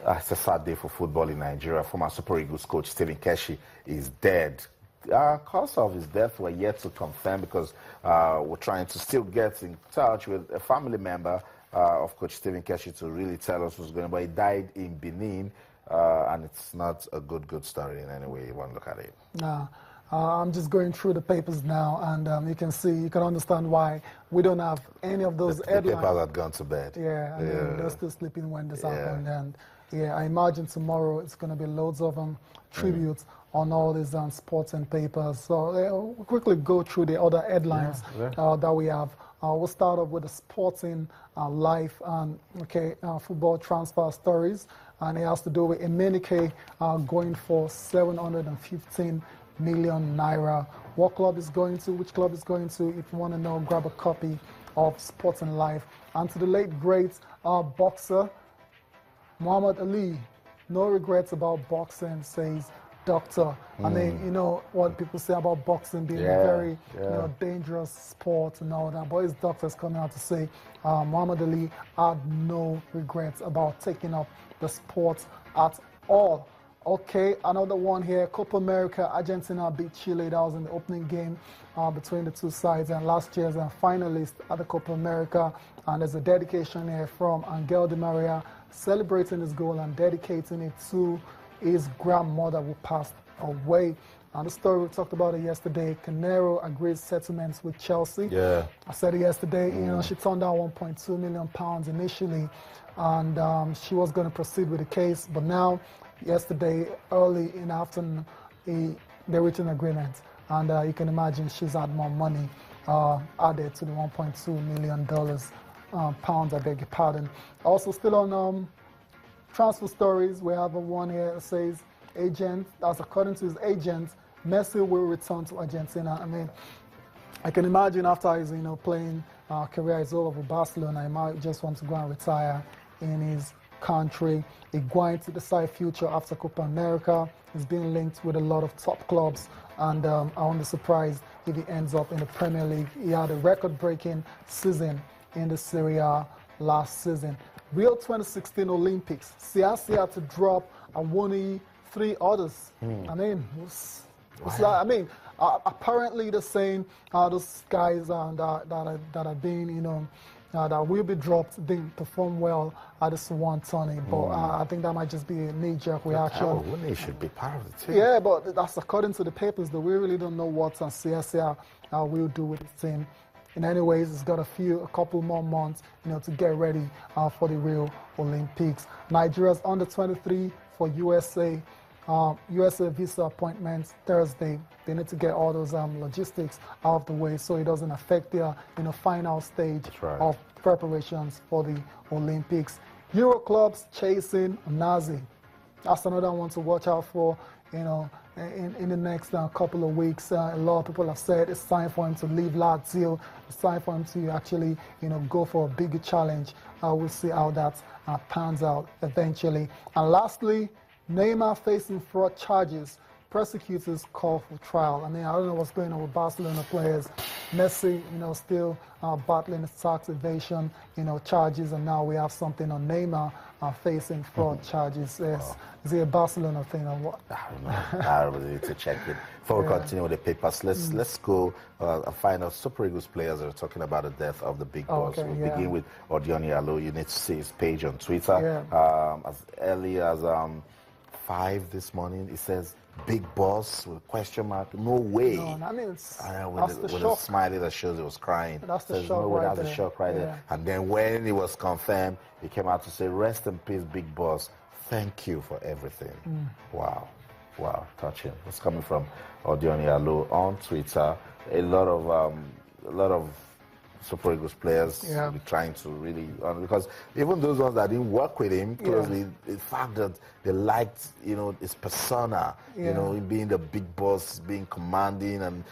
It's a sad day for football in Nigeria. Former Super Eagles coach Stephen Keshi is dead. Cause of his death were yet to confirm because we're trying to still get in touch with a family member of Coach Stephen Keshi to really tell us what's going on. But he died in Benin, and it's not a good story in any way you want to look at it. No. I'm just going through the papers now, and you can understand why we don't have any of those headlines. The papers had gone to bed. Yeah, and they're still sleeping when this happened. And yeah, I imagine tomorrow it's going to be loads of tributes on all these sports and papers. So we'll quickly go through the other headlines that we have. We'll start off with the sporting life and football transfer stories, and it has to do with Emenike going for 715 million naira. What club is going to, which club is going to? If you want to know, grab a copy of Sporting Life. And to the late great boxer Muhammad Ali, no regrets about boxing, says doctor. I mean, you know what people say about boxing being a very dangerous sport and all that, but his doctor's coming out to say Muhammad Ali had no regrets about taking up the sport at all. Okay, another one here, Copa America, Argentina beat Chile. That was in the opening game between the two sides, and last year's finalist at the Copa America. And there's a dedication here from Angel Di Maria celebrating his goal and dedicating it to his grandmother who passed away. And the story, we talked about it yesterday, Canero agreed settlements with Chelsea. Yeah. I said it yesterday, you know, she turned down £1.2 million initially, and she was going to proceed with the case, but now, yesterday, early in the afternoon, they reached an agreement. And you can imagine she's had more money added to the $1.2 million, pounds, I beg your pardon. Also, still on transfer stories, we have one here that says, that's according to his agent, Messi will return to Argentina. I mean, I can imagine after his playing career is over with Barcelona, he might just want to go and retire in his country. Higuain to decide future after Copa America. He's been linked with a lot of top clubs, and I won't be surprised if he ends up in the Premier League. He had a record-breaking season in the Serie A last season. Rio 2016 Olympics. CRC had to drop Awoniyi, 3 others. I mean, apparently they're saying those guys that are being, that will be dropped didn't perform well at this one tourney, but I think that might just be a knee-jerk reaction. Awoniyi should be part of the team. Yeah, but that's according to the papers, though. We really don't know what CSR will do with his team. In any ways, it's got a couple more months, to get ready for the Rio Olympics. Nigeria's under 23 for USA. USA visa appointments Thursday. They need to get all those logistics out of the way so it doesn't affect their final stage of preparations for the Olympics. Euro clubs chasing Nazi. That's another one to watch out for. In the next couple of weeks, a lot of people have said it's time for him to leave Lazio. It's time for him to actually, go for a bigger challenge. We'll see how that pans out eventually. And lastly, Neymar facing fraud charges. Prosecutors call for trial. I mean, I don't know what's going on with Barcelona players. Messi, still battling tax evasion, charges, and now we have something on Neymar facing fraud charges. Is it a Barcelona thing or what? I don't know. I really need to check it. Before we continue with the papers, let's go and find out Super Eagles players that are talking about the death of the big boss. We'll begin with Odioni Alo. You need to see his page on Twitter. As early as 5 this morning, it says big boss with a question mark. No way. No, I mean, it's with a smiley that shows he was crying. That's the shock right there. That's the shock right there. And then when it was confirmed, he came out to say, rest in peace, big boss. Thank you for everything. Wow, touching. It's coming from Odioni Alo on Twitter. A lot of Super Eagles players be trying to really, because even those ones that didn't work with him closely, the fact that they liked, his persona, him being the big boss, being commanding, and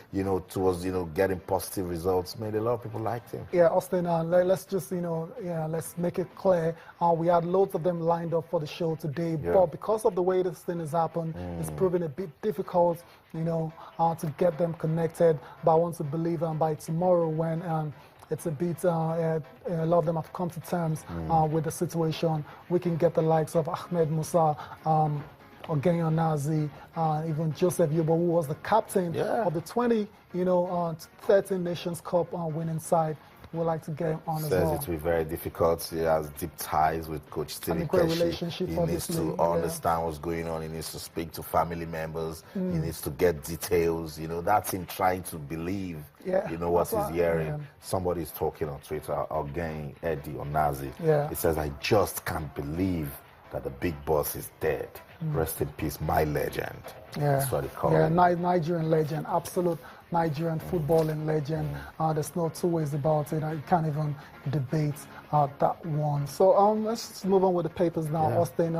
towards getting positive results, made a lot of people liked him. Yeah, Austin, let's just let's make it clear. We had loads of them lined up for the show today, but because of the way this thing has happened, it's proven a bit difficult, to get them connected. But I want to believe by tomorrow when it's a bit, a lot of them have come to terms with the situation. We can get the likes of Ahmed Musa, Ogenyo Nazi, even Joseph Yobo, who was the captain of the 13 Nations Cup winning side. We'd like to get him on as well. Says it will be very difficult. He has deep ties with Coach Stephen relationship. He needs to understand what's going on. He needs to speak to family members. He needs to get details. You know, that's him trying to believe, you know, what he's hearing. Somebody's talking on Twitter, again, Eddie or Nazi. He says, I just can't believe that the big boss is dead. Rest in peace, my legend. That's what he called him. Nigerian legend, absolute Nigerian footballing legend. There's no two ways about it. You can't even debate that one. So let's just move on with the papers now, Austin.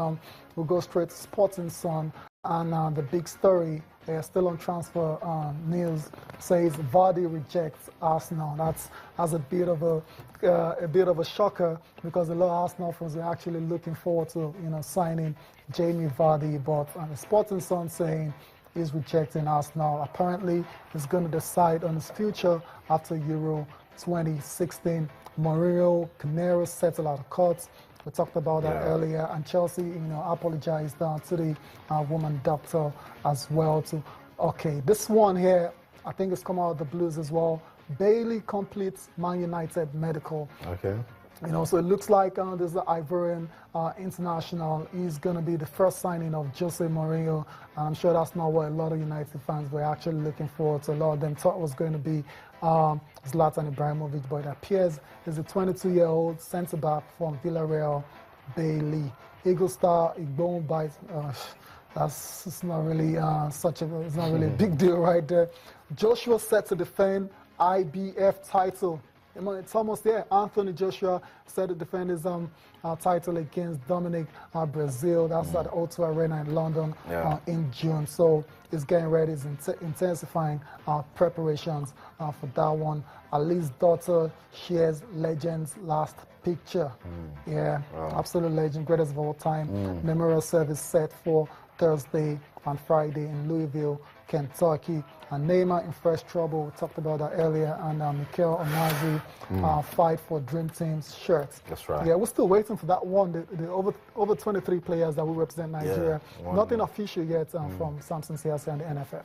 We'll go straight to Sporting Sun. And the big story, still on transfer news, says Vardy rejects Arsenal. That's a bit of a shocker, because a lot of Arsenal fans are actually looking forward to signing Jamie Vardy. But the Sporting Sun saying he's rejecting Arsenal. Apparently, he's going to decide on his future after Euro 2016. Mourinho, Canero settle out of court. We talked about that earlier, and Chelsea, apologized to the woman doctor as well. Okay, this one here, I think it's come out of the blues as well. Bailey completes Man United medical. Okay. So it looks like there's the Ivorian international. He's going to be the first signing of Jose Mourinho. And I'm sure that's not what a lot of United fans were actually looking forward to. A lot of them thought it was going to be Zlatan Ibrahimovic, but it appears he's a 22-year-old centre-back from Villarreal, Bailey. Eagle Star, Igbon Bites. It's not really it's not really a big deal right there. Joshua set to defend IBF title. It's almost there. Anthony Joshua set to defend his title against Dominic Brazil. That's at the O2 Arena in London in June. So he's getting ready. He's intensifying preparations for that one. Ali's daughter shares legend's last picture. Absolute legend, greatest of all time. Memorial service set for Thursday and Friday in Louisville, Kentucky. And Neymar in fresh trouble. We talked about that earlier. And Mikel Onazi fight for Dream Team's shirts. That's right. Yeah, we're still waiting for that one. The over 23 players that will represent Nigeria. Nothing official yet from Samson Siasi and the NFF.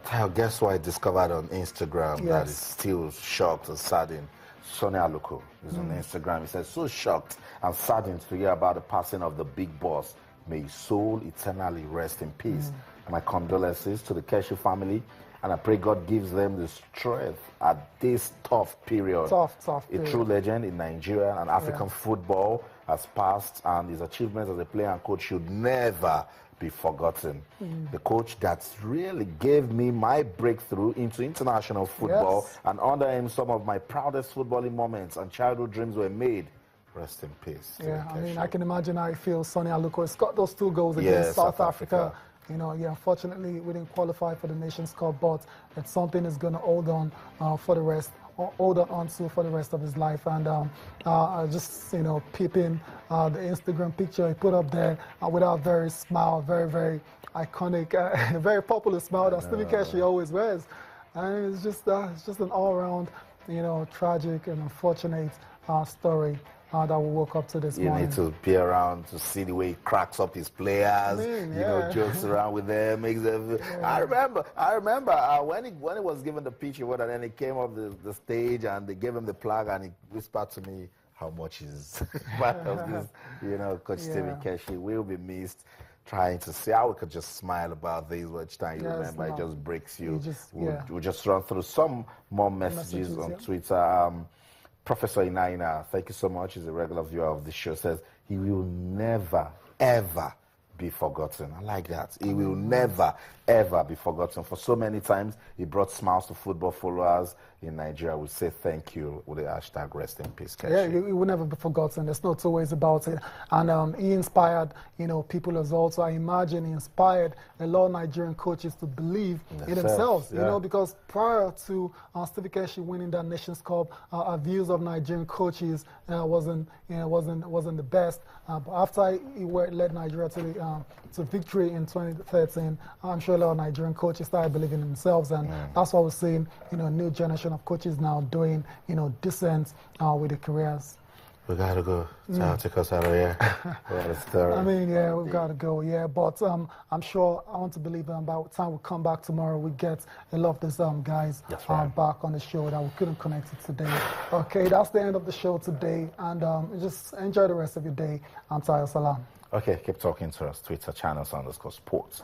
Tayo, guess what I discovered on Instagram that is still shocked and saddened? Sonny Aluko is on Instagram. He says, so shocked and saddened to hear about the passing of the big boss. May his soul eternally rest in peace. My condolences to the Keshi family, and I pray God gives them the strength at this tough period. Tough period. A true legend in Nigeria and African football has passed, and his achievements as a player and coach should never be forgotten. The coach that really gave me my breakthrough into international football, and under him some of my proudest footballing moments and childhood dreams were made. Rest in peace. I mean, I can imagine how I feel. Sonny Aluko has got those 2 goals against South Africa. Unfortunately, we didn't qualify for the Nations Cup, but it's something he's going to hold on for the rest of his life. And just peeping the Instagram picture he put up there with a very smile, very, very iconic, very popular smile that Stephen Keshi always wears. And it's just an all-around, tragic and unfortunate story that we woke up to this morning. You need to be around to see the way he cracks up his players, jokes around with them, makes them. I remember when he was given the pitch, and then he came up the stage and they gave him the plug and he whispered to me how much is part of this, Coach Stephen Keshi will be missed. Trying to see how we could just smile about this each time you remember. It just breaks you. We'll just run through some more messages on Twitter. Professor Inaina, thank you so much. He's a regular viewer of the show. Says he will never, ever be forgotten. I like that. He will never, ever be forgotten. For so many times, he brought smiles to football followers in Nigeria. We say thank you with the hashtag rest in peace, Keshi. Yeah, he will never be forgotten. There's no two ways about it. And he inspired, people as well. So I imagine he inspired a lot of Nigerian coaches to believe in themselves, because prior to Stephen Keshi winning that Nations Cup, our views of Nigerian coaches wasn't the best. But after he led Nigeria to the to victory in 2013, I'm sure a lot of Nigerian coaches started believing in themselves, and that's what we're seeing. You know, a new generation of coaches now doing, you know, decent with their careers. We gotta go. Take us out of here. I mean, yeah, we've got to go, yeah. But I'm sure, I want to believe by the time we come back tomorrow, we get a lot of these guys back on the show that we couldn't connect to today. Okay, that's the end of the show today. And just enjoy the rest of your day. I'm Tayo Salam. Okay, keep talking to us. Twitter channels _sports.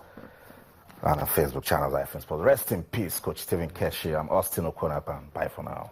And our Facebook channels, iFinSports. Rest in peace, Coach Stephen Keshi. I'm Austin Okonapan. Bye for now.